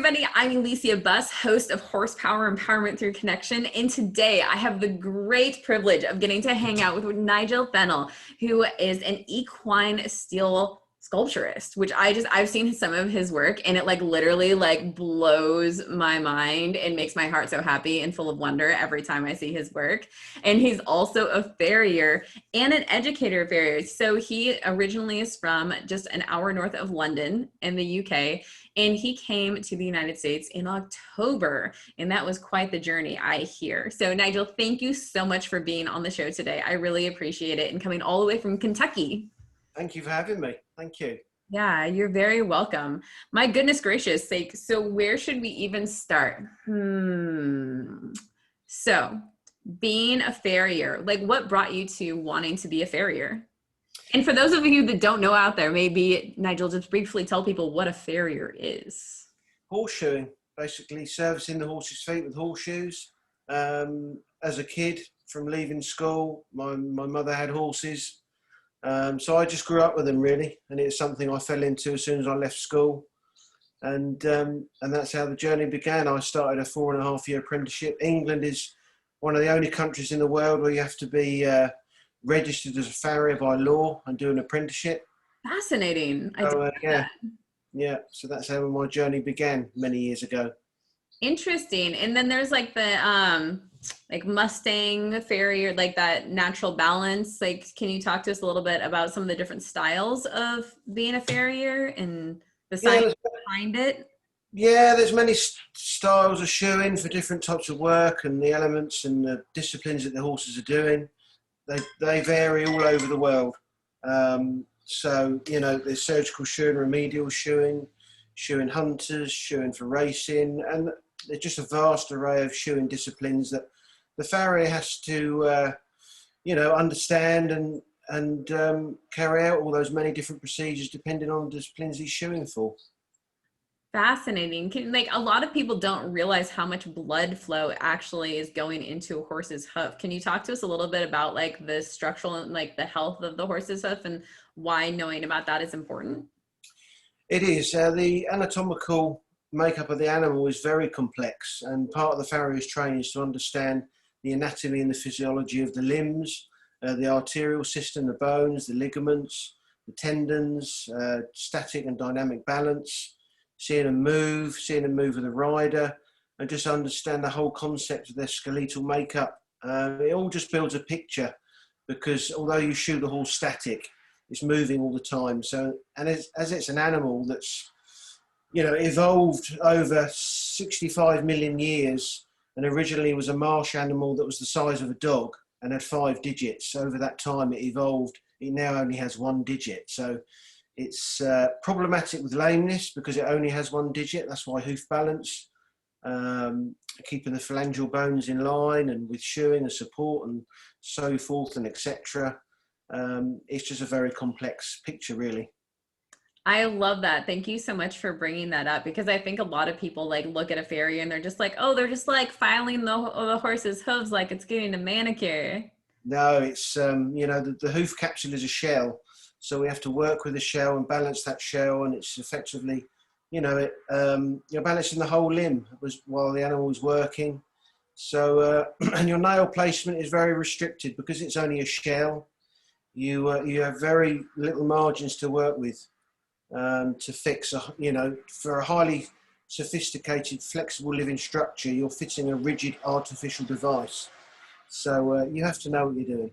everybody. I'm Elysia Buss, host of Horsepower Empowerment Through Connection. And today I have the great privilege of getting to hang out with Nigel Fennel, who is an equine steel sculpturist, which I've seen some of his work and it like literally like blows my mind and makes my heart so happy and full of wonder every time I see his work. And he's also a farrier and an educator of farriers. So he originally is from just an hour north of London in the UK. And he came to the United States in October, and that was quite the journey, I hear. So Nigel, thank you so much for being on the show today. I really appreciate it, and coming all the way from Kentucky. Thank you for having me. Thank you. Yeah, you're very welcome. My goodness gracious sake. So where should we even start? So being a farrier, like what brought you to wanting to be a farrier? And for those of you that don't know out there, maybe Nigel, just briefly tell people what a farrier is. Horseshoeing, basically servicing the horse's feet with horseshoes. As a kid, from leaving school, my mother had horses. So I just grew up with them really. And it's something I fell into as soon as I left school. And that's how the journey began. I started a 4.5-year apprenticeship. England is one of the only countries in the world where you have to be registered as a farrier by law and do an apprenticeship. Fascinating. So, yeah. So that's how my journey began many years ago. Interesting. And then there's like the like Mustang farrier, like that natural balance. Like, can you talk to us a little bit about some of the different styles of being a farrier and the science behind it? Yeah, there's many styles of shoeing for different types of work and the elements and the disciplines that the horses are doing. They vary all over the world. So, you know, there's surgical shoeing, remedial shoeing, shoeing hunters, shoeing for racing, and there's just a vast array of shoeing disciplines that the farrier has to, you know, understand and carry out all those many different procedures depending on the disciplines he's shoeing for. Fascinating. Like a lot of people don't realize how much blood flow actually is going into a horse's hoof. Can you talk to us a little bit about like the structural and like the health of the horse's hoof and why knowing about that is important? It is. The anatomical makeup of the animal is very complex, and part of the farrier's training is to understand the anatomy and the physiology of the limbs, the arterial system, the bones, the ligaments, the tendons, static and dynamic balance, seeing them move with a rider, and just understand the whole concept of their skeletal makeup. It all just builds a picture, because although you shoe the horse static, it's moving all the time. So, and as it's an animal that's, you know, evolved over 65 million years, and originally was a marsh animal that was the size of a dog and had 5 digits. Over that time it evolved. It now only has 1 digit. So it's problematic with lameness because it only has 1 digit. That's why hoof balance, keeping the phalangeal bones in line, and with shoeing and support and so forth and etc. It's just a very complex picture, really. I love that. Thank you so much for bringing that up, because I think a lot of people like look at a farrier and they're just like, oh, they're just like filing the horse's hooves like it's getting a manicure. No, it's, you know, the hoof capsule is a shell. So we have to work with the shell and balance that shell, and it's effectively, you know, you're balancing the whole limb while the animal is working. So, and your nail placement is very restricted because it's only a shell. You have very little margins to work with to fix, you know, for a highly sophisticated, flexible living structure, you're fitting a rigid artificial device. So you have to know what you're doing.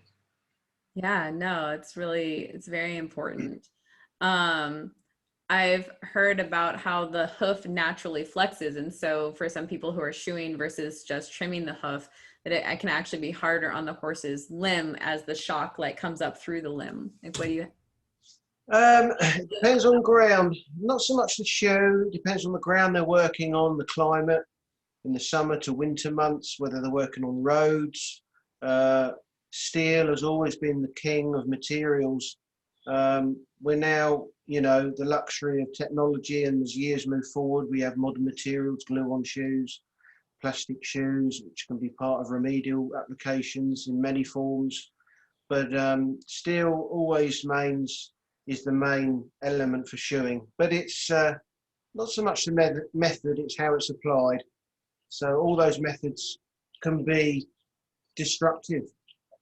Yeah, no, it's very important. I've heard about how the hoof naturally flexes. And so for some people who are shoeing versus just trimming the hoof, that it can actually be harder on the horse's limb as the shock like comes up through the limb. Like, what do you? It depends on ground, not so much the shoe. It depends on the ground they're working on, the climate, in the summer to winter months, whether they're working on roads. Steel has always been the king of materials. We're now, you know, the luxury of technology, and as years move forward, we have modern materials, glue-on shoes, plastic shoes, which can be part of remedial applications in many forms. But steel always is the main element for shoeing. But it's not so much the method, it's how it's applied. So all those methods can be destructive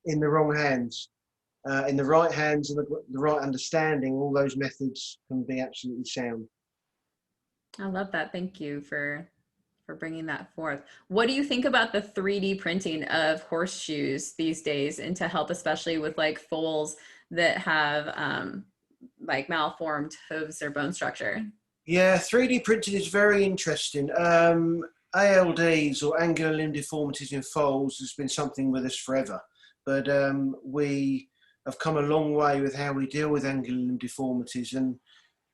in the wrong hands. In the right hands and the right understanding, all those methods can be absolutely sound. I love that. Thank you for bringing that forth. What do you think about the 3D printing of horseshoes these days, and to help especially with like foals that have like malformed hooves or bone structure? Yeah, 3D printing is very interesting. ALDs, or angular limb deformities in foals, has been something with us forever. But we have come a long way with how we deal with angular limb deformities. And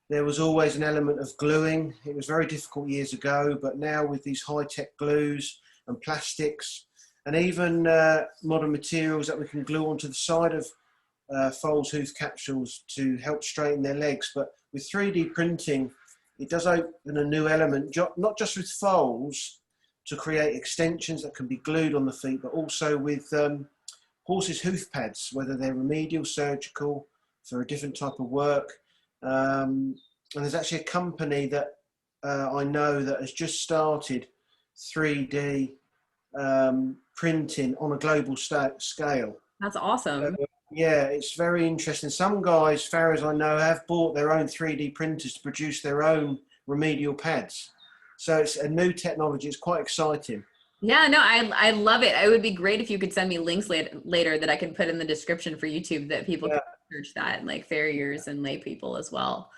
there was always an element of gluing. It was very difficult years ago, but now with these high-tech glues and plastics, and even modern materials that we can glue onto the side of foals' hoof capsules to help straighten their legs. But with 3D printing, it does open a new element, not just with foals, to create extensions that can be glued on the feet, but also with horses' hoof pads, whether they're remedial, surgical, for a different type of work. And there's actually a company that I know that has just started 3D printing on a global scale. That's awesome. Yeah, it's very interesting. Some guys, farriers I know, have bought their own 3D printers to produce their own remedial pads. So it's a new technology. It's quite exciting. Yeah, no, I love it. It would be great if you could send me links later that I could put in the description for YouTube that people Yeah. can search that, like farriers and lay people as well.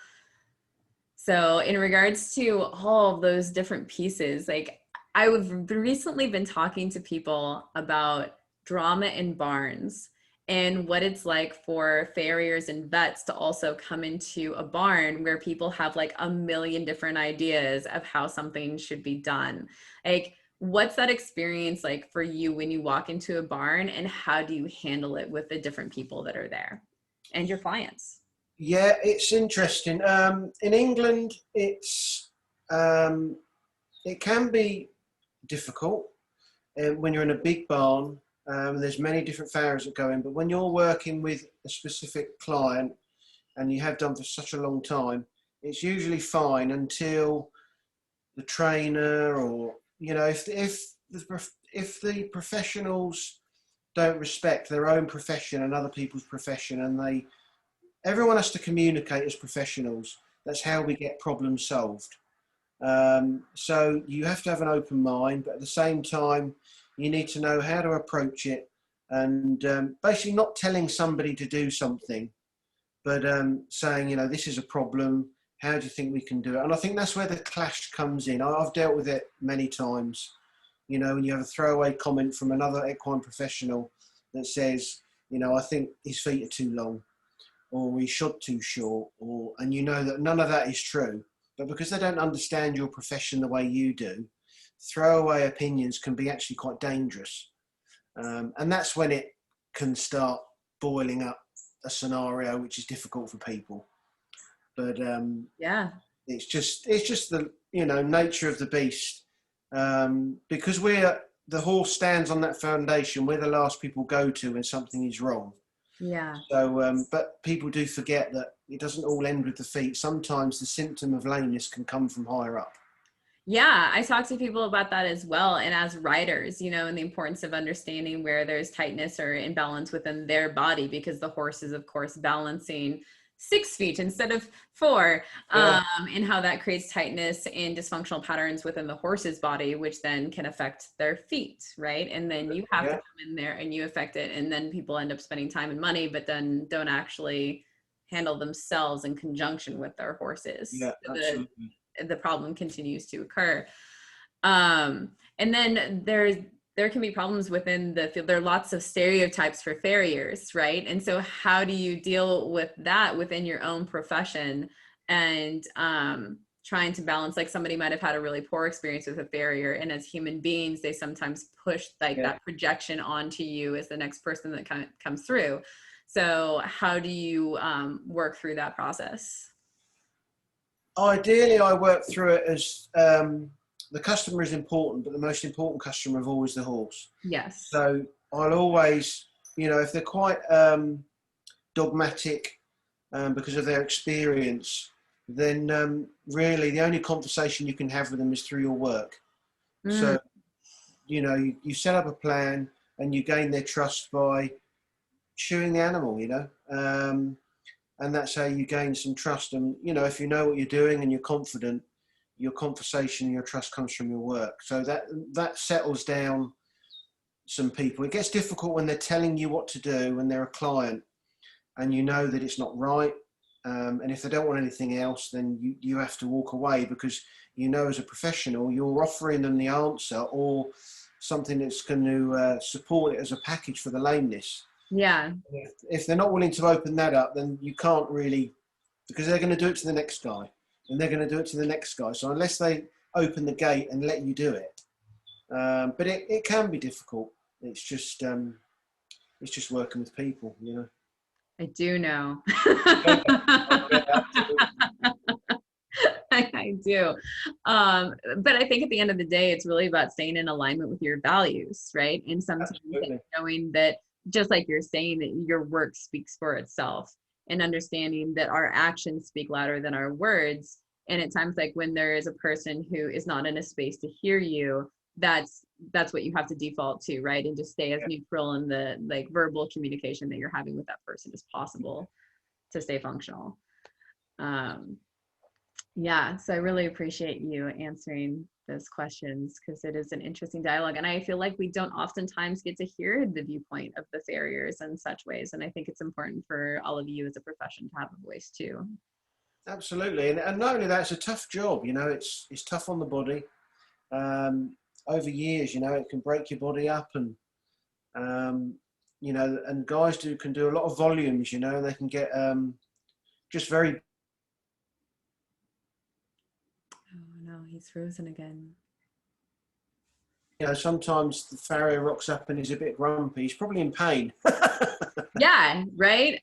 So in regards to all of those different pieces, like I've recently been talking to people about drama in barns and what it's like for farriers and vets to also come into a barn where people have like a million different ideas of how something should be done. Like, what's that experience like for you when you walk into a barn, and how do you handle it with the different people that are there and your clients? Yeah, it's interesting. In England, it can be difficult when you're in a big barn. There's many different farriers that go in, but when you're working with a specific client, and you have done for such a long time, it's usually fine until the trainer, or if the professionals don't respect their own profession and other people's profession, and everyone has to communicate as professionals. That's how we get problems solved. So you have to have an open mind, but at the same time, you need to know how to approach it, and basically not telling somebody to do something, but saying, this is a problem. How do you think we can do it? And I think that's where the clash comes in. I've dealt with it many times. When you have a throwaway comment from another equine professional that says, I think his feet are too long, or he's shod too short, and you know that none of that is true. But because they don't understand your profession the way you do, throwaway opinions can be actually quite dangerous. And that's when it can start boiling up a scenario which is difficult for people. But Yeah. it's just the nature of the beast. Because the horse stands on that foundation, we're the last people go to when something is wrong. Yeah. So, but people do forget that it doesn't all end with the feet. Sometimes the symptom of lameness can come from higher up. Yeah, I talk to people about that as well. And as riders, and the importance of understanding where there's tightness or imbalance within their body, because the horse is, of course, balancing 6 feet instead of 4, Yeah. and how that creates tightness and dysfunctional patterns within the horse's body, which then can affect their feet, right? And then you have to come in there and you affect it. And then people end up spending time and money, but then don't actually handle themselves in conjunction with their horses. Yeah, absolutely. The problem continues to occur. And then there can be problems within the field. There are lots of stereotypes for farriers, right? And so how do you deal with that within your own profession, and trying to balance, like somebody might have had a really poor experience with a farrier, and as human beings, they sometimes push that projection onto you as the next person that comes through. So how do you work through that process? Ideally, I work through it as the customer is important, but the most important customer of all is the horse. Yes. So I'll always, if they're quite dogmatic because of their experience, then really the only conversation you can have with them is through your work. Mm. So, you know, you set up a plan and you gain their trust by shoeing the animal, you know. And that's how you gain some trust. And, you know, if you know what you're doing and you're confident, your conversation and your trust comes from your work. So that settles down some people. It gets difficult when they're telling you what to do when they're a client and you know that it's not right. And if they don't want anything else, then you have to walk away, because you know as a professional you're offering them the answer or something that's going to support it as a package for the lameness. Yeah. If they're not willing to open that up, then you can't really, because they're going to do it to the next guy and they're going to do it to the next guy. So unless they open the gate and let you do it, but it can be difficult. It's just working with people, you know. I do know. Yeah, I do. But I think at the end of the day, it's really about staying in alignment with your values, right? And sometimes knowing that, just like you're saying, that your work speaks for itself, and understanding that our actions speak louder than our words. And at times, like when there is a person who is not in a space to hear you, that's what you have to default to, right? And just stay as neutral in the like verbal communication that you're having with that person as possible to stay functional. Yeah, so I really appreciate you answering those questions, because it is an interesting dialogue, and I feel like we don't oftentimes get to hear the viewpoint of the farriers in such ways, and I think it's important for all of you as a profession to have a voice too. Absolutely, and not only that, it's a tough job. You know, it's tough on the body. Over years, you know, it can break your body up, and you know, and guys can do a lot of volumes. You know, and they can get just very. Oh no, he's frozen again. You know, sometimes the farrier rocks up and he's a bit grumpy. He's probably in pain. Yeah, right.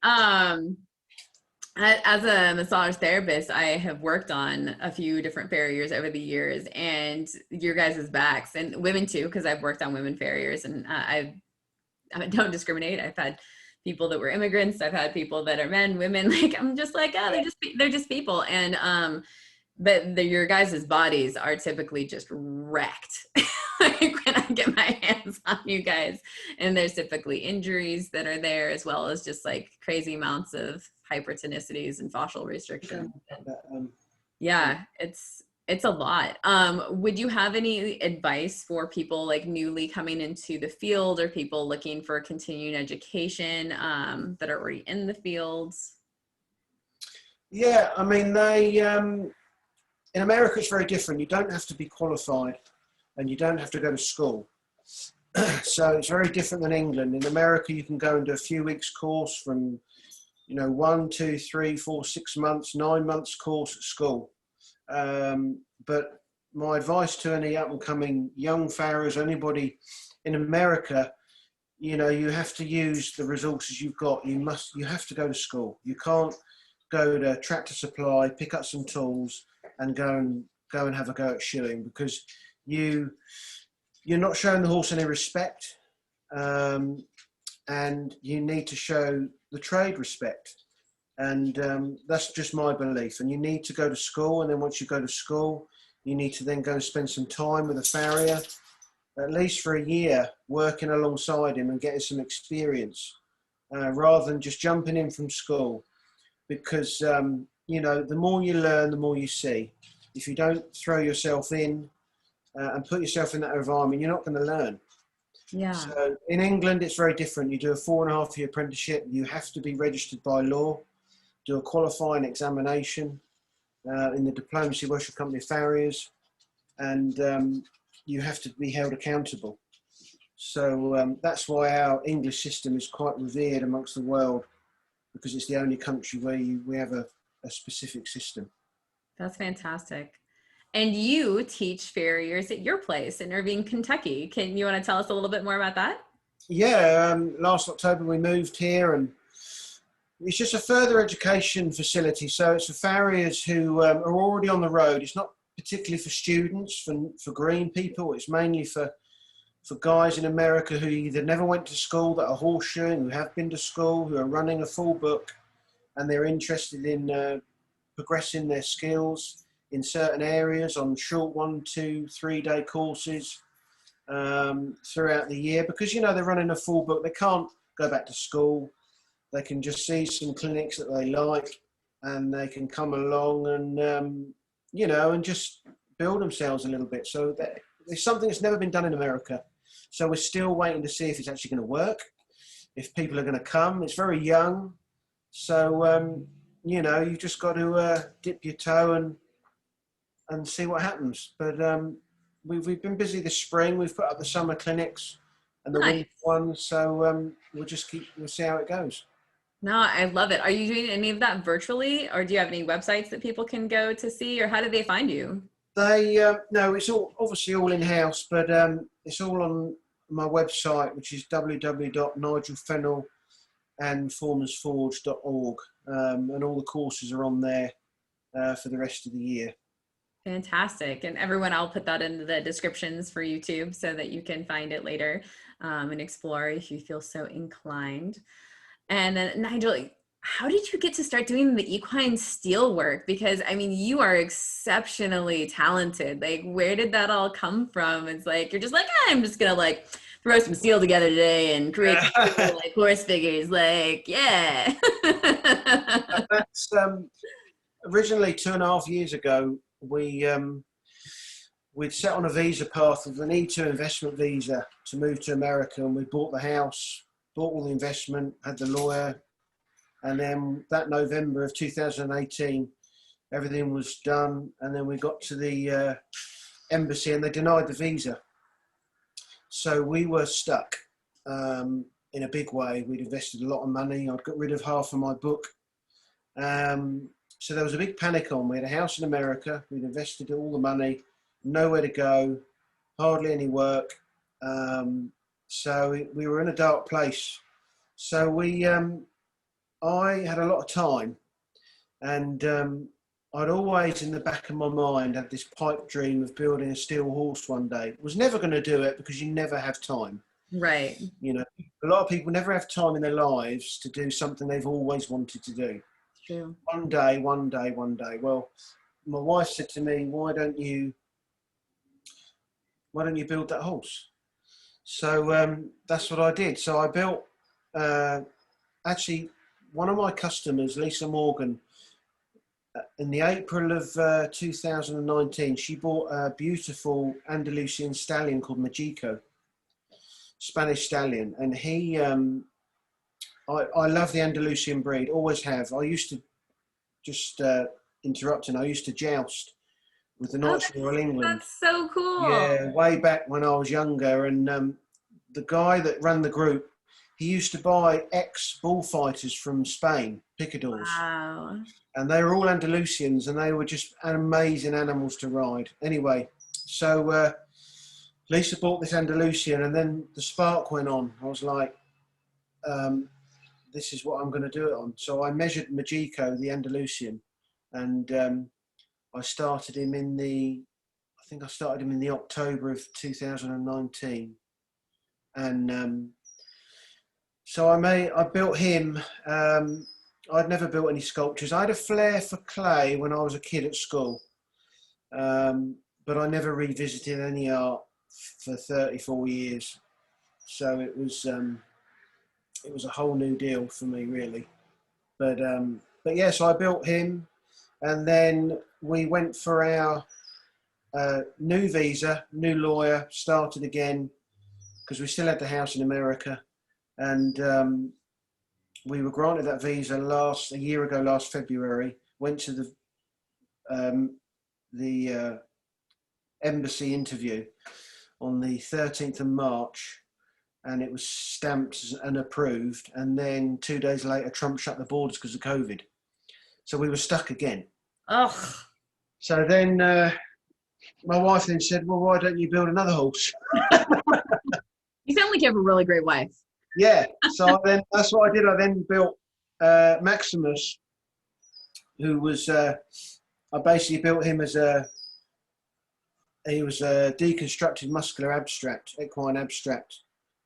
As a massage therapist, I have worked on a few different farriers over the years, and your guys' backs, and women too, because I've worked on women farriers, and I don't discriminate. I've had people that were immigrants. I've had people that are men, women. Like, I'm just like, oh, they're just people. And but your guys' bodies are typically just wrecked. Like when I get my hands on you guys, and there's typically injuries that are there, as well as just like crazy amounts of hypertonicities and fascial restriction. Yeah, it's a lot. Would you have any advice for people like newly coming into the field, or people looking for continuing education that are already in the fields? Yeah, I mean, in America it's very different. You don't have to be qualified, and you don't have to go to school. So it's very different than England. In America, you can go and do a few weeks course from, you know, 1, 2, 3, 4, 6 months, 9 months course at school. But my advice to any up and coming young farriers, anybody in America, you know, you have to use the resources you've got. You have to go to school. You can't go to Tractor Supply, pick up some tools and go and have a go at shoeing, because you're not showing the horse any respect, and you need to show the trade respect. And that's just my belief. And you need to go to school, and then once you go to school, you need to then go and spend some time with a farrier, at least for a year, working alongside him and getting some experience, rather than just jumping in from school. Because, you know, the more you learn, the more you see. If you don't throw yourself in and put yourself in that environment, you're not going to learn. Yeah. So in England, it's very different. You do a 4.5-year apprenticeship. You have to be registered by law, do a qualifying examination in the Diplomacy Workshop Company of Farriers, and you have to be held accountable. So that's why our English system is quite revered amongst the world, because it's the only country where we have a specific system. That's fantastic. And you teach farriers at your place in Irving, Kentucky. You want to tell us a little bit more about that? Yeah, last October we moved here, and it's just a further education facility. So it's for farriers who are already on the road. It's not particularly for students, for green people. It's mainly for guys in America who either never went to school, that are horseshoeing, who have been to school, who are running a full book, and they're interested in progressing their skills in certain areas on short 1, 2, 3 day courses throughout the year, because they're running a full book. They can't go back to school. They can just see some clinics that they like, and they can come along and and just build themselves a little bit. So it's something that's never been done in America. So we're still waiting to see if it's actually going to work, if people are going to come. It's very young, so you've just got to dip your toe and see what happens. But we've been busy this spring. We've put up the summer clinics and the winter ones, so we'll see how it goes. No, I love it. Are you doing any of that virtually, or do you have any websites that people can go to see, or how do they find you? No, it's all obviously all in house, but it's all on my website, which is www.nigelfennelandformersforge.org, and all the courses are on there for the rest of the year. Fantastic. And everyone, I'll put that in the descriptions for YouTube so that you can find it later and explore if you feel so inclined. And Nigel, how did you get to start doing the equine steel work? Because I mean, you are exceptionally talented. Like, where did that all come from? It's like, you're just like, I'm just gonna like throw some steel together today and create some cool, like horse figures. Like, yeah. That's originally 2.5 years ago. We'd set on a visa path with an E2 investment visa to move to America, and we bought the house, bought all the investment, had the lawyer, and then that November of 2018, everything was done, and then we got to the embassy and they denied the visa. So we were stuck in a big way. We'd invested a lot of money. I'd got rid of half of my book. So there was a big panic on. We had a house in America. We'd invested all the money, nowhere to go, hardly any work. So we were in a dark place. So I had a lot of time, and I'd always in the back of my mind had this pipe dream of building a steel horse one day. Was never going to do it because you never have time. Right. A lot of people never have time in their lives to do something they've always wanted to do. True. One day. Well, my wife said to me, why don't you build that horse? So that's what I did. So I built, actually, one of my customers, Lisa Morgan, in the April of 2019, she bought a beautiful Andalusian stallion called Magico, Spanish stallion. And he, I love the Andalusian breed, always have. I used to, just interrupting, I used to joust with the Knights of Royal England. That's so cool. Yeah, way back when I was younger. And the guy that ran the group, he used to buy ex-bullfighters from Spain, picadors. Wow. And they were all Andalusians, and they were just amazing animals to ride. Anyway, so Lisa bought this Andalusian, and then the spark went on. I was like, this is what I'm going to do it on. So I measured Magico, the Andalusian, and I started him in the October of 2019. And so I built him. I'd never built any sculptures. I had a flair for clay when I was a kid at school, but I never revisited any art for 34 years. So it was a whole new deal for me, really. But yeah, so I built him, and then we went for our new visa, new lawyer, started again, because we still had the house in America, and we were granted that visa a year ago, last February. Went to the embassy interview on the 13th of March, and it was stamped and approved. And then 2 days later, Trump shut the borders because of COVID. So we were stuck again. Ugh. So then my wife then said, well, why don't you build another horse? You sound like you have a really great wife. Yeah, so then that's what I did. I then built Maximus, who was, I basically built him as he was a deconstructed muscular abstract, equine abstract.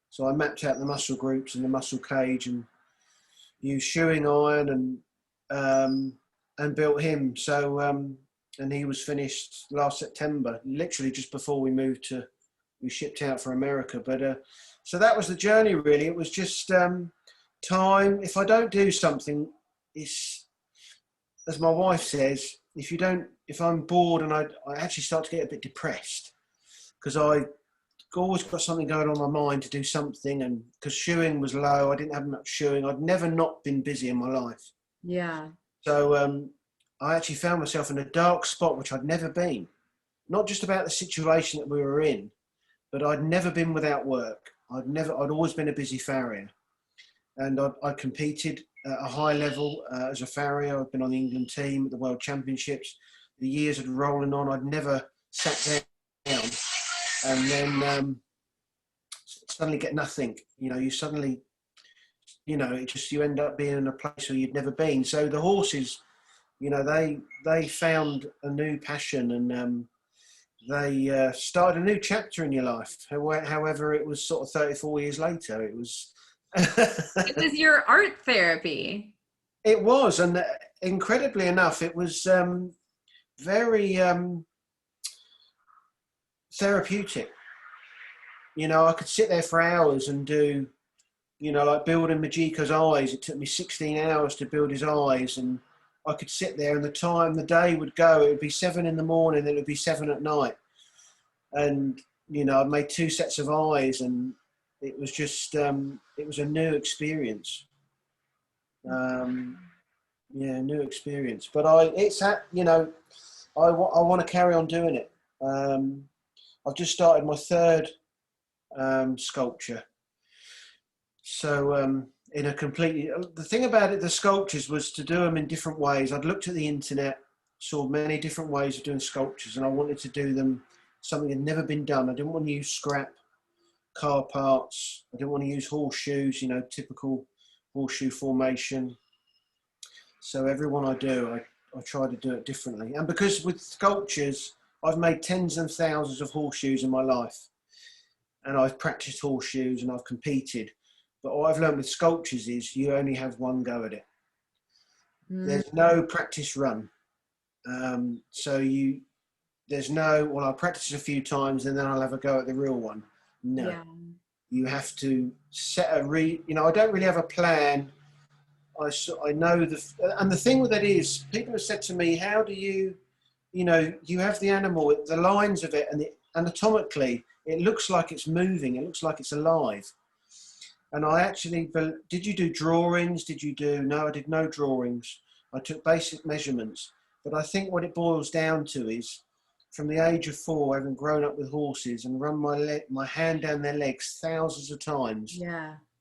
So I mapped out the muscle groups and the muscle cage, and used shoeing iron, and and built him. So, and he was finished last September, literally just before we shipped out for America. But so that was the journey, really. It was just time. If I don't do something, it's, as my wife says, if I'm bored, and I actually start to get a bit depressed, because I always got something going on in my mind to do something, and because shoeing was low, I didn't have much shoeing. I'd never not been busy in my life. Yeah. So I actually found myself in a dark spot, which I'd never been. Not just about the situation that we were in, but I'd never been without work. I'd always been a busy farrier, and I competed at a high level as a farrier. I'd been on the England team at the World Championships. The years had rolling on. I'd never sat down, and then suddenly get nothing. You suddenly, you end up being in a place where you'd never been. So the horses, they found a new passion, and they started a new chapter in your life. However, it was sort of 34 years later. It was. It was your art therapy. It was, and incredibly enough, it was very therapeutic. I could sit there for hours and do, like building Majiko's eyes. It took me 16 hours to build his eyes, and I could sit there, and the day would go. It would be 7 in the morning, then it would be 7 at night, and I'd made 2 sets of eyes, and it was just it was a new experience. New experience. But I want to carry on doing it. I've just started my 3rd sculpture. So the thing about it, the sculptures, was to do them in different ways. I'd looked at the internet, saw many different ways of doing sculptures, and I wanted to do them something that had never been done. I didn't want to use scrap car parts. I didn't want to use horseshoes, typical horseshoe formation. So every one I do, I try to do it differently. And because with sculptures, I've made tens and thousands of horseshoes in my life, and I've practiced horseshoes and I've competed. But what I've learned with sculptures is you only have one go at it. There's no practice run. There's no, well, I'll practice a few times and then I'll have a go at the real one. No. Yeah. You have to set I don't really have a plan. I know and the thing with that is, people have said to me, how do you have the animal, the lines of it, and anatomically, it looks like it's moving. It looks like it's alive. And I actually, did you do drawings? No, I did no drawings. I took basic measurements. But I think what it boils down to is, from the age of 4, having grown up with horses and run my hand down their legs thousands of times,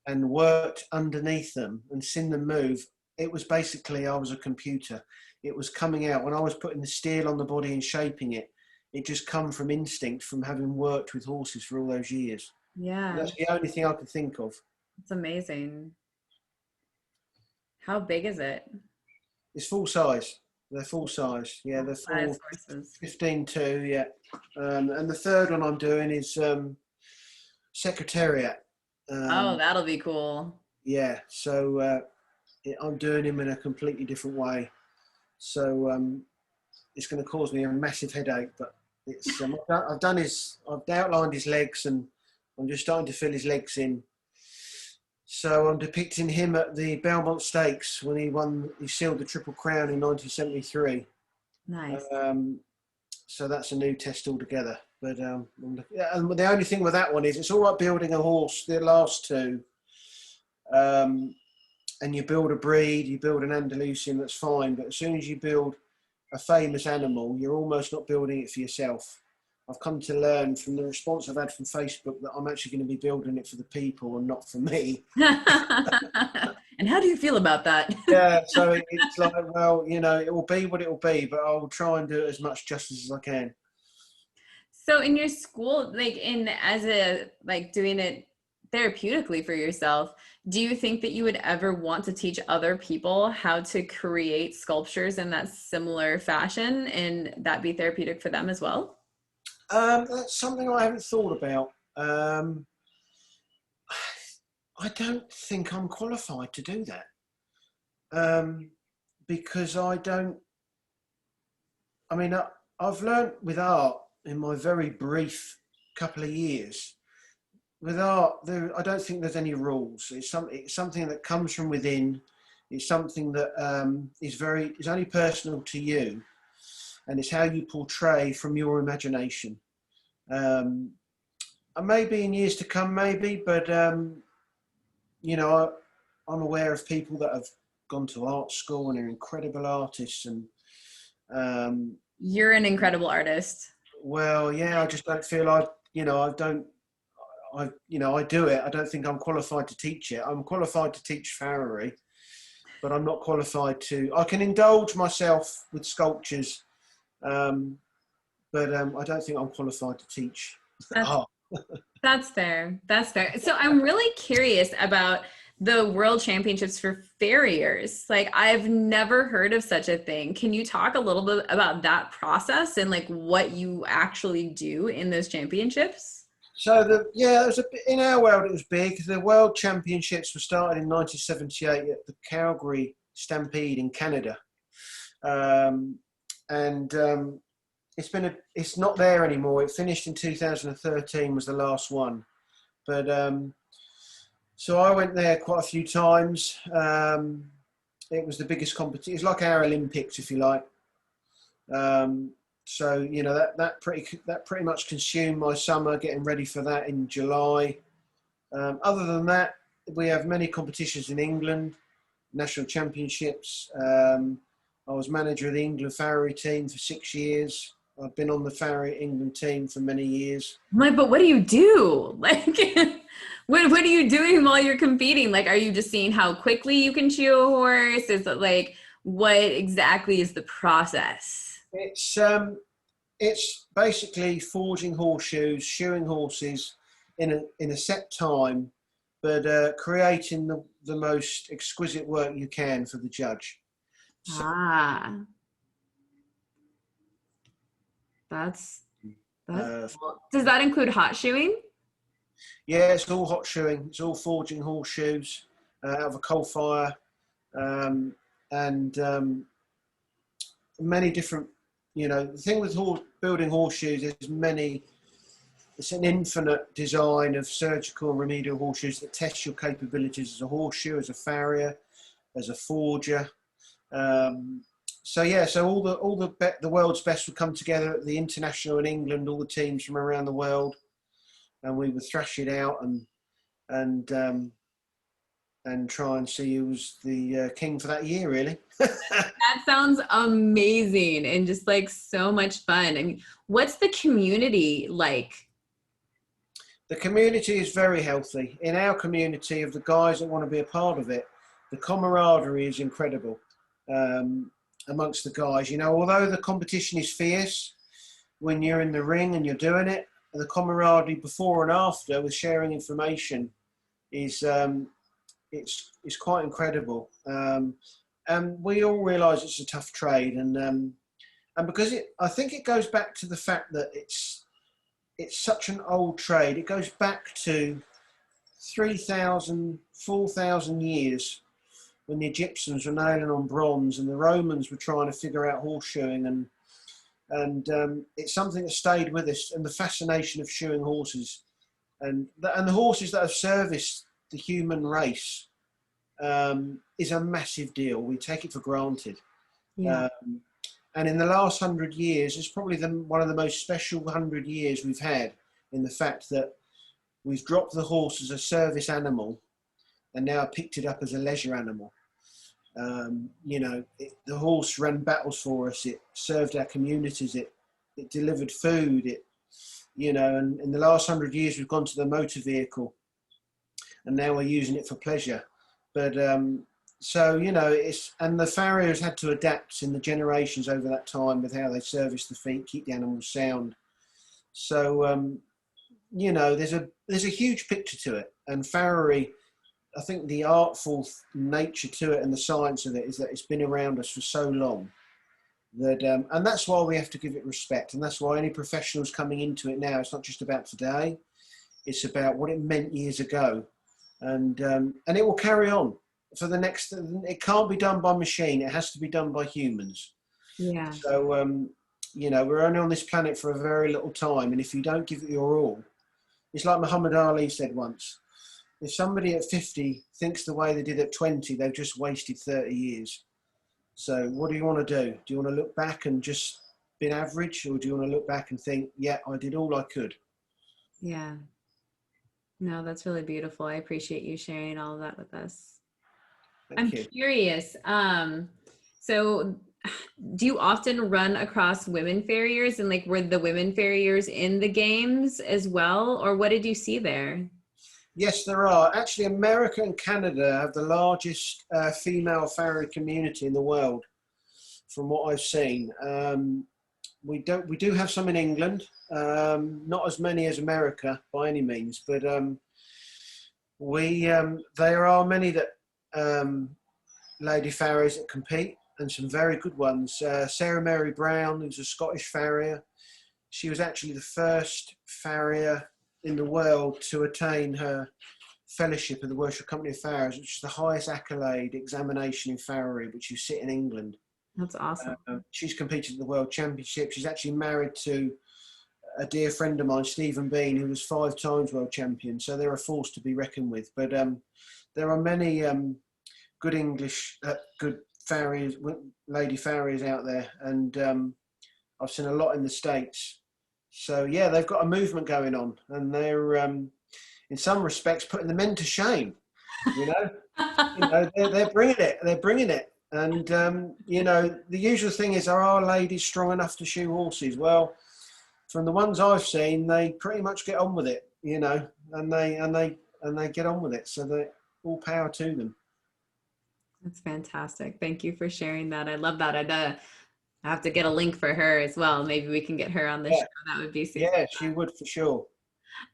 and worked underneath them and seen them move, it was basically, I was a computer. It was coming out. When I was putting the steel on the body and shaping it, it just come from instinct, from having worked with horses for all those years. Yeah. And that's the only thing I could think of. It's amazing. How big is it? It's full size. They're full size. Yeah, they're full 15.2, yeah. And the 3rd one I'm doing is Secretariat. That'll be cool. Yeah, so I'm doing him in a completely different way. So it's going to cause me a massive headache, but it's I've outlined his legs, and I'm just starting to fill his legs in. So I'm depicting him at the Belmont Stakes when he sealed the Triple Crown in 1973. Nice. So that's a new test altogether. But and the only thing with that one is, it's all right building a horse, the last 2, and you build a breed, you build an Andalusian, that's fine. But as soon as you build a famous animal, you're almost not building it for yourself. I've come to learn from the response I've had from Facebook that I'm actually going to be building it for the people and not for me. And how do you feel about that? Yeah, so it's like, well, it will be what it will be, but I'll try and do it as much justice as I can. So in your school, doing it therapeutically for yourself, do you think that you would ever want to teach other people how to create sculptures in that similar fashion, and that be therapeutic for them as well? That's something I haven't thought about. I don't think I'm qualified to do that, because I don't I mean, I've learned with art in my very brief couple of years. With art, I don't think there's any rules. It's something that comes from within. It's something that is only personal to you, and it's how you portray from your imagination. And maybe in years to come, maybe, but you know, I'm aware of people that have gone to art school and are incredible artists, and You're an incredible artist. well, yeah, I just don't feel I do it. I don't think I'm qualified to teach it. I'm qualified to teach farrier, but I'm not qualified to. I can indulge myself with sculptures, but I don't think I'm qualified to teach art. That's fair. That's fair. So I'm really curious about the World Championships for farriers. Like, I've never heard of such a thing. Can you talk a little bit about that process and like what you actually do in those championships? So it was in our world. It was big. The World Championships were started in 1978 at the Calgary Stampede in Canada, and it's not there anymore. It finished in 2013 was the last one, but so I went there quite a few times. It was the biggest competition. It's like our Olympics, if you like. So you know that pretty much consumed my summer getting ready for that in July. Other than that, we have many competitions in England, national championships. I was manager of the England farrier team for 6 years. I've been on the farrier England team for many years. Like, but what do you do? Like, what are you doing while you're competing? Like, are you just seeing how quickly you can shoe a horse? Is it like, what exactly is the process? It's basically forging horseshoes, shoeing horses in a set time, but creating the most exquisite work you can for the judge. So, that's cool. Does that include hot shoeing? Yeah, it's all hot shoeing. It's all forging horseshoes out of a coal fire, and many different. You know, the thing with building horseshoes is it's an infinite design of surgical and remedial horseshoes that test your capabilities as a horseshoe, as a farrier, as a forger. So all the world's best would come together at the international in England, all the teams from around the world, and we would thrash it out and try and see who was the king for that year, really. That sounds amazing and just like so much fun. I mean, what's the community like? The community is very healthy. In our community of the guys that want to be a part of it, the camaraderie is incredible amongst the guys. You know, although the competition is fierce when you're in the ring and you're doing it, the camaraderie before and after with sharing information is it's quite incredible. And we all realise it's a tough trade, and because I think it goes back to the fact that it's such an old trade. It goes back to 3,000, 4,000 years when the Egyptians were nailing on bronze and the Romans were trying to figure out horseshoeing, and it's something that stayed with us, and the fascination of shoeing horses, and the horses that have serviced the human race is a massive deal. We take it for granted. Yeah. And in the last 100 years, it's probably one of the most special 100 years we've had, in the fact that we've dropped the horse as a service animal and now picked it up as a leisure animal. You know, the horse ran battles for us. It served our communities. It delivered food. You know, and in the last 100 years, we've gone to the motor vehicle, and now we're using it for pleasure. But so, you know, and the farriers had to adapt in the generations over that time with how they service the feet, keep the animals sound. So, you know, there's a huge picture to it. And farrier, I think the artful nature to it and the science of it is that it's been around us for so long that, and that's why we have to give it respect. And that's why any professionals coming into it now, it's not just about today, it's about what it meant years ago. And it will carry on for the next. It can't be done by machine. It has to be done by humans. Yeah. So you know, we're only on this planet for a very little time, and if you don't give it your all, it's like Muhammad Ali said once, if somebody at 50 thinks the way they did at 20, they've just wasted 30 years. So what do you want to do? Do you want to look back and just been average, or do you want to look back and think, yeah, I did all I could? Yeah. No, that's really beautiful. I appreciate you sharing all of that with us. I'm Thank you. curious. So do you often run across women farriers, and like were the women farriers in the games as well, or what did you see there? Yes, there are. Actually, America and Canada have the largest female farrier community in the world, from what I've seen. We do have some in England, not as many as America by any means, but there are many that lady farriers that compete, and some very good ones. Sarah Mary Brown, who's a Scottish farrier, she was actually the first farrier in the world to attain her fellowship of the Worship Company of Farriers, which is the highest accolade examination in farriery, which you sit in England. That's awesome. She's competed at the World Championship. She's actually married to a dear friend of mine, Stephen Bean, who was 5 times world champion. So they're a force to be reckoned with. But there are many good farriers, lady farriers out there, and I've seen a lot in the States. So yeah, they've got a movement going on, and they're in some respects putting the men to shame. You know, they're bringing it. They're bringing it. And you know, the usual thing is, are our ladies strong enough to shoe horses? Well, from the ones I've seen, they pretty much get on with it. You know, and they get on with it. So they all power to them. That's fantastic. Thank you for sharing that. I love that. I have to get a link for her as well. Maybe we can get her on the show. That would be super. Yeah, she would for sure.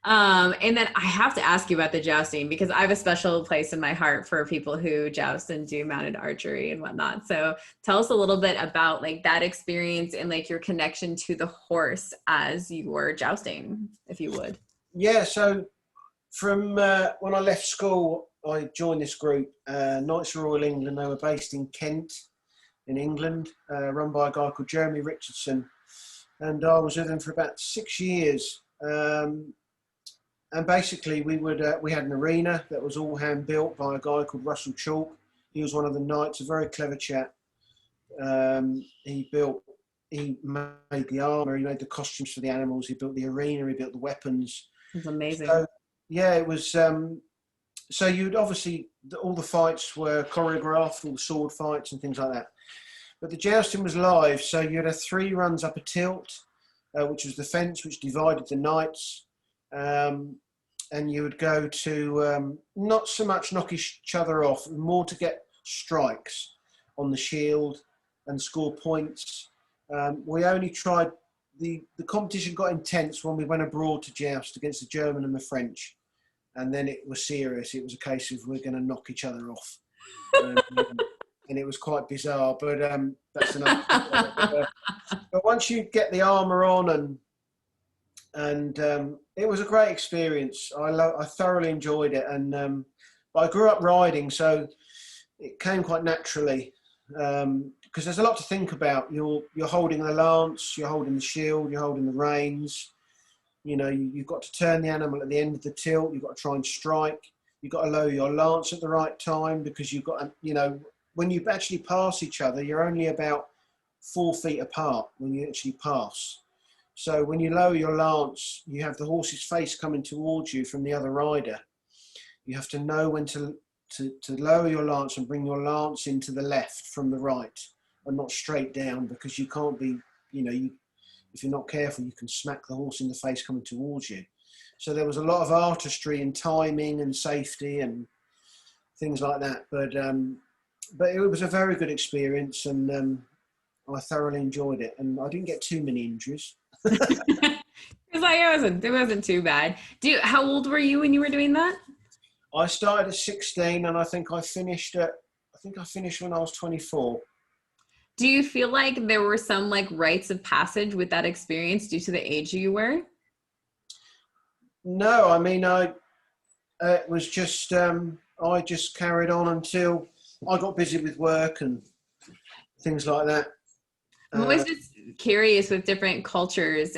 And then I have to ask you about the jousting, because I have a special place in my heart for people who joust and do mounted archery and whatnot. So tell us a little bit about like that experience and like your connection to the horse as you were jousting, if you would. Yeah, so from when I left school, I joined this group, Knights of Royal England. They were based in Kent, in England, run by a guy called Jeremy Richardson. And I was with them for about 6 years. And basically we had an arena that was all hand built by a guy called Russell Chalk. He was one of the knights, a very clever chap. He made the armour, he made the costumes for the animals, he built the arena, he built the weapons. It's amazing. So, yeah, it was, so you'd obviously, all the fights were choreographed, all the sword fights and things like that. But the jousting was live, so you had 3 runs up a tilt, which was the fence which divided the knights. And you would go to not so much knock each other off, more to get strikes on the shield and score points. We only tried, the competition got intense when we went abroad to joust against the German and the French. And then it was serious. It was a case of we're going to knock each other off. And it was quite bizarre, but that's enough. But once you get the armour on and it was a great experience. I thoroughly enjoyed it, and but I grew up riding, so it came quite naturally, because there's a lot to think about. You're holding the lance, you're holding the shield, you're holding the reins. You know, you've got to turn the animal at the end of the tilt. You've got to try and strike. You've got to lower your lance at the right time, because you've got to, you know, when you actually pass each other, you're only about 4 feet apart when you actually pass. So when you lower your lance, you have the horse's face coming towards you from the other rider. You have to know when to lower your lance and bring your lance into the left from the right, and not straight down, because you can't be, you know, if you're not careful, you can smack the horse in the face coming towards you. So there was a lot of artistry and timing and safety and things like that. But it was a very good experience, and I thoroughly enjoyed it, and I didn't get too many injuries. It's like it wasn't too bad. How old were you when you were doing that? I started at 16, and I think I finished when I was 24. Do you feel like there were some like rites of passage with that experience due to the age you were? No, I mean, it was just, I just carried on until I got busy with work and things like that. I'm always just curious with different cultures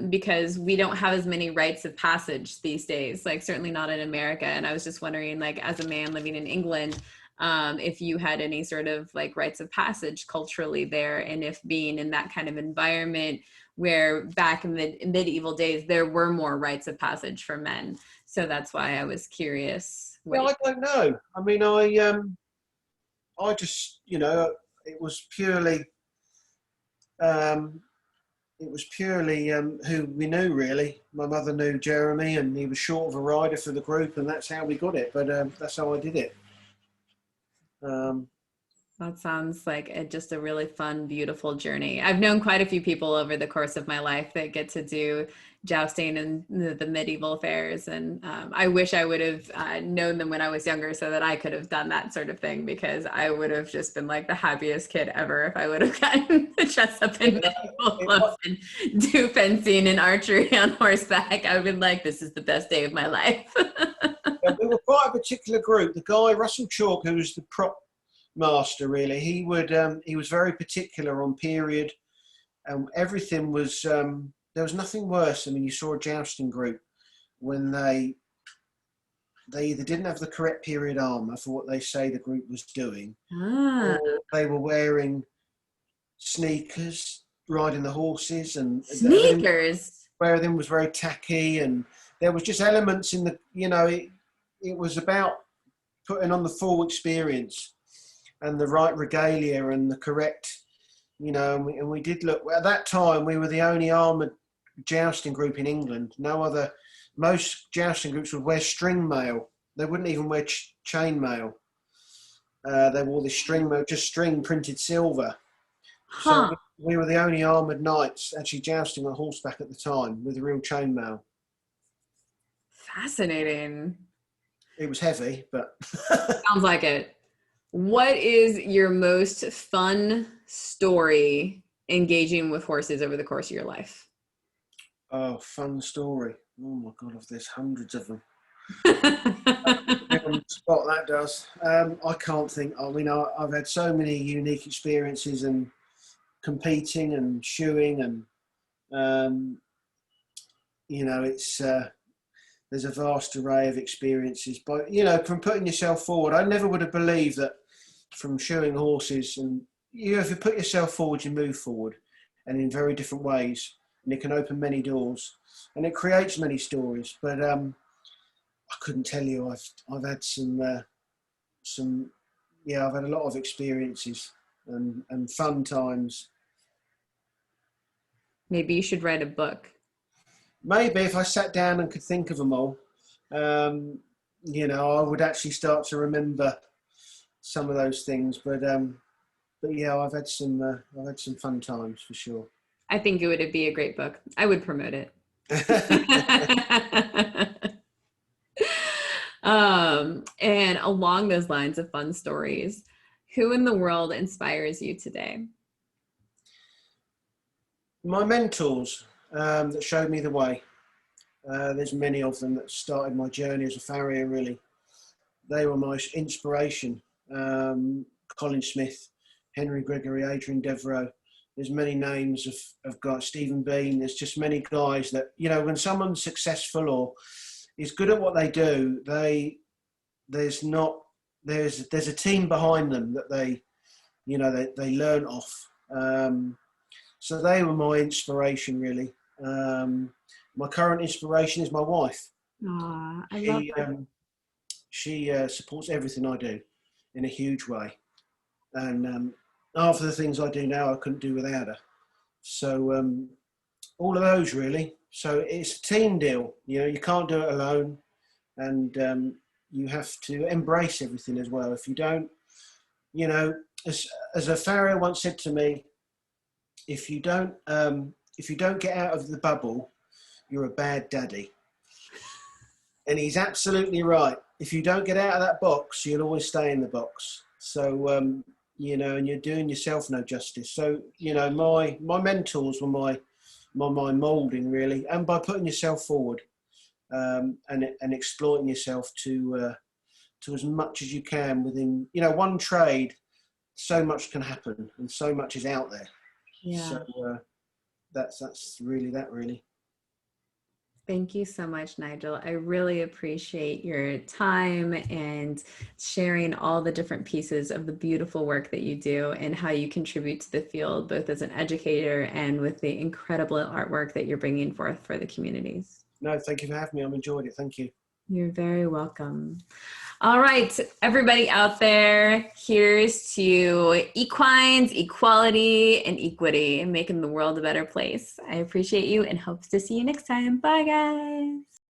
because we don't have as many rites of passage these days, like certainly not in America. And I was just wondering, like, as a man living in England, if you had any sort of like rites of passage culturally there, and if being in that kind of environment where back in the medieval days there were more rites of passage for men. So that's why I was curious. Yeah, I don't know. I mean, I just, it was purely, who we knew really. My mother knew Jeremy, and he was short of a rider for the group, and that's how we got it. But that's how I did it. That sounds like just a really fun, beautiful journey. I've known quite a few people over the course of my life that get to do jousting and the medieval fairs. And I wish I would have known them when I was younger so that I could have done that sort of thing, because I would have just been like the happiest kid ever if I would have gotten to dress up in medieval clothes and do fencing and archery on horseback. I would have been like, this is the best day of my life. Yeah, we were quite a particular group. The guy, Russell Chalk, who was the prop master, really, he was very particular on period, and everything was there was nothing worse. I mean, you saw a jousting group when they either didn't have the correct period armor for what they say the group was doing, or they were wearing sneakers, riding the horses, and sneakers. Everything was very tacky, and there was just elements in the, it was about putting on the full experience and the right regalia and the correct, and we did look, at that time we were the only armoured jousting group in England. Most jousting groups would wear string mail. They wouldn't even wear chain mail. They wore this string mail, just string printed silver. Huh. So we were the only armoured knights actually jousting on horseback at the time with real chain mail. Fascinating. It was heavy, but sounds like it. What is your most fun story engaging with horses over the course of your life? Oh, fun story. Oh my God, there's hundreds of them. On the spot, that does. I can't think. I mean, I've had so many unique experiences and competing and shoeing, and it's there's a vast array of experiences. But from putting yourself forward, I never would have believed that from shoeing horses, and if you put yourself forward, you move forward, and in very different ways, and it can open many doors, and it creates many stories. But I couldn't tell you. I've had I've had a lot of experiences and fun times. Maybe you should write a book. Maybe if I sat down and could think of them all, I would actually start to remember some of those things. But yeah, I've had some fun times for sure. I think it would be a great book. I would promote it. And along those lines of fun stories, who in the world inspires you today? My mentors that showed me the way. There's many of them that started my journey as a farrier, really. They were my inspiration. Colin Smith, Henry Gregory, Adrian Devereux. There's many names of guys, Stephen Bean. There's just many guys that, when someone's successful or is good at what they do, there's a team behind them that they learn off. So they were my inspiration, really. My current inspiration is my wife. Aww, I love that. She supports everything I do in a huge way. And half of the things I do now I couldn't do without her. So all of those, really. So it's a team deal. You can't do it alone. And you have to embrace everything as well. If you don't, as a farrier once said to me, if you don't get out of the bubble, you're a bad daddy. And he's absolutely right. If you don't get out of that box, you'll always stay in the box. So, and you're doing yourself no justice. So, my mentors were my moulding, really. And by putting yourself forward and exploiting yourself to as much as you can within, one trade, so much can happen and so much is out there. Yeah. So that's really that, really. Thank you so much, Nigel. I really appreciate your time and sharing all the different pieces of the beautiful work that you do and how you contribute to the field, both as an educator and with the incredible artwork that you're bringing forth for the communities. No, thank you for having me. I've enjoyed it. Thank you. You're very welcome. All right, everybody out there, here's to equines, equality, and equity, and making the world a better place. I appreciate you and hope to see you next time. Bye, guys.